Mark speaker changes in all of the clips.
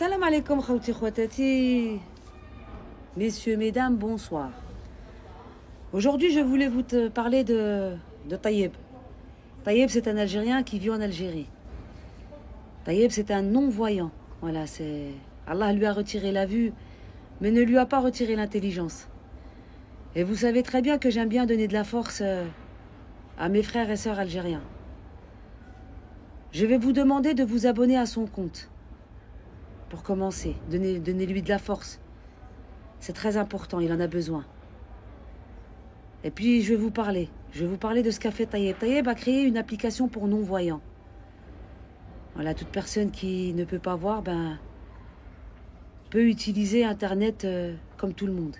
Speaker 1: Salam alaikum khawti khwatati. Messieurs, mesdames, bonsoir. Aujourd'hui, je voulais vous parler de Taïeb. Taïeb, c'est un Algérien qui vit en Algérie. Taïeb, c'est un non-voyant. Voilà, c'est... Allah lui a retiré la vue, mais ne lui a pas retiré l'intelligence. Et vous savez très bien que j'aime bien donner de la force à mes frères et sœurs algériens. Je vais vous demander de vous abonner à son compte. Pour commencer, donnez-lui de la force. C'est très important, il en a besoin. Et puis, je vais vous parler. Je vais vous parler de ce qu'a fait Taïeb. Taïeb a créé une application pour non-voyants. Voilà, toute personne qui ne peut pas voir, peut utiliser Internet comme tout le monde.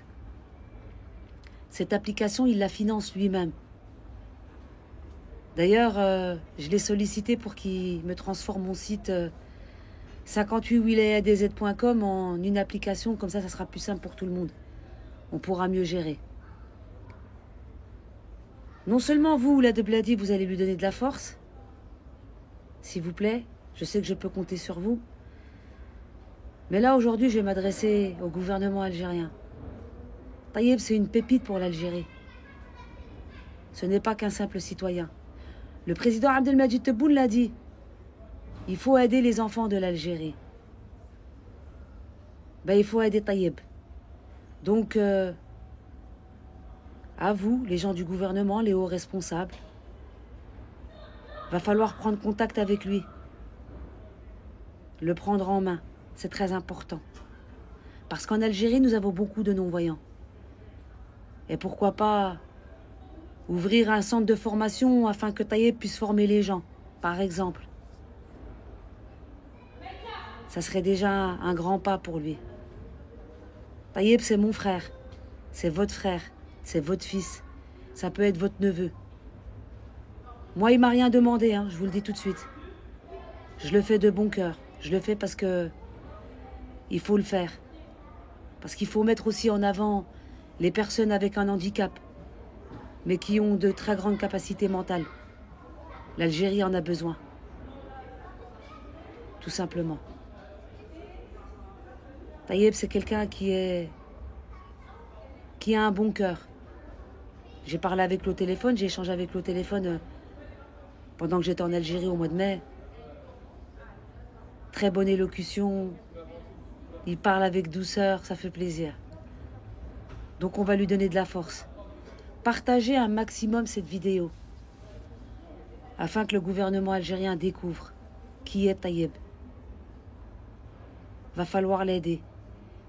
Speaker 1: Cette application, il la finance lui-même. D'ailleurs, je l'ai sollicité pour qu'il me transforme mon site 58wilayadz.com en une application. Comme ça sera plus simple pour tout le monde. On pourra mieux gérer. Non seulement vous, la de Bladi, vous allez lui donner de la force, s'il vous plaît, je sais que je peux compter sur vous. Mais là, aujourd'hui, je vais m'adresser au gouvernement algérien. Taïeb, c'est une pépite pour l'Algérie. Ce n'est pas qu'un simple citoyen. Le président Abdelmadjid Tebboune l'a dit. Il faut aider les enfants de l'Algérie. Il faut aider Taïeb. Donc, à vous, les gens du gouvernement, les hauts responsables, va falloir prendre contact avec lui. Le prendre en main. C'est très important. Parce qu'en Algérie, nous avons beaucoup de non-voyants. Et pourquoi pas ouvrir un centre de formation afin que Taïeb puisse former les gens, par exemple. Ça serait déjà un grand pas pour lui. Taïeb, c'est mon frère. C'est votre frère. C'est votre fils. Ça peut être votre neveu. Moi, il m'a rien demandé, je vous le dis tout de suite. Je le fais de bon cœur. Je le fais parce que il faut le faire. Parce qu'il faut mettre aussi en avant les personnes avec un handicap, mais qui ont de très grandes capacités mentales. L'Algérie en a besoin. Tout simplement. Taïeb, c'est quelqu'un qui a un bon cœur. J'ai parlé avec lui au téléphone, j'ai échangé avec lui au téléphone pendant que j'étais en Algérie au mois de mai. Très bonne élocution. Il parle avec douceur, ça fait plaisir. Donc on va lui donner de la force. Partagez un maximum cette vidéo afin que le gouvernement algérien découvre qui est Taïeb. Va falloir l'aider.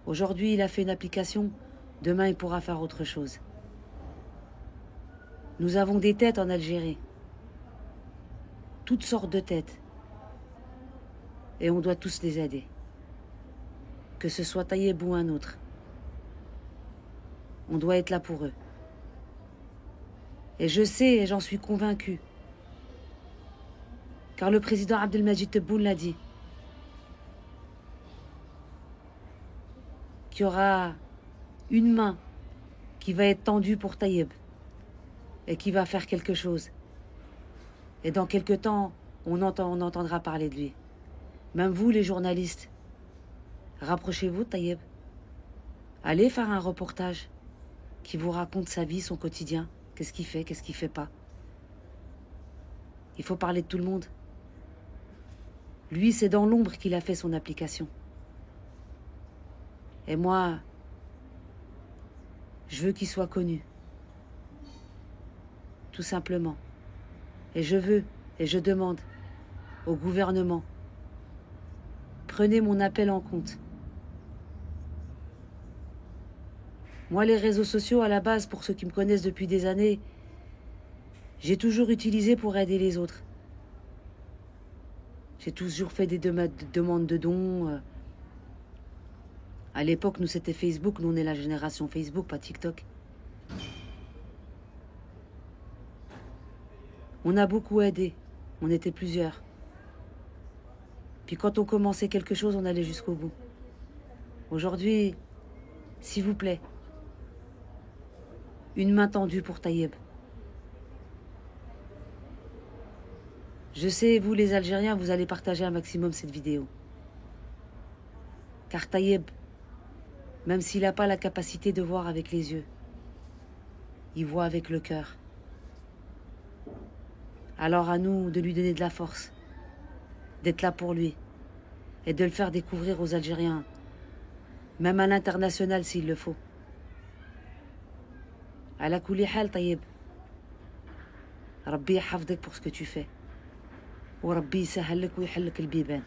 Speaker 1: Aujourd'hui, il a fait une application. Demain, il pourra faire autre chose. Nous avons des têtes en Algérie. Toutes sortes de têtes. Et on doit tous les aider. Que ce soit Taïeb ou un autre. On doit être là pour eux. Et je sais, et j'en suis convaincue, car le président Abdelmadjid Tebboune l'a dit, qu'il y aura une main qui va être tendue pour Taïeb et qui va faire quelque chose. Et dans quelque temps, on entendra parler de lui. Même vous, les journalistes, rapprochez-vous de Taïeb. Allez faire un reportage qui vous raconte sa vie, son quotidien. Qu'est-ce qu'il fait pas. Il faut parler de tout le monde. Lui, c'est dans l'ombre qu'il a fait son application. Et moi, je veux qu'il soit connu. Tout simplement. Et je veux, et je demande au gouvernement, prenez mon appel en compte. Moi, les réseaux sociaux, à la base, pour ceux qui me connaissent depuis des années, j'ai toujours utilisé pour aider les autres. J'ai toujours fait des demandes de dons. À l'époque, nous, c'était Facebook. Nous, on est la génération Facebook, pas TikTok. On a beaucoup aidé. On était plusieurs. Puis quand on commençait quelque chose, on allait jusqu'au bout. Aujourd'hui, s'il vous plaît, une main tendue pour Taïeb. Je sais, vous les Algériens, vous allez partager un maximum cette vidéo. Car Taïeb, même s'il n'a pas la capacité de voir avec les yeux, il voit avec le cœur. Alors à nous de lui donner de la force, d'être là pour lui et de le faire découvrir aux Algériens, même à l'international s'il le faut. Ala kulli hal Taïeb, Rabbi yahfadek pour ce que tu fais. وربي يسهل لك ويحل لك البيبان.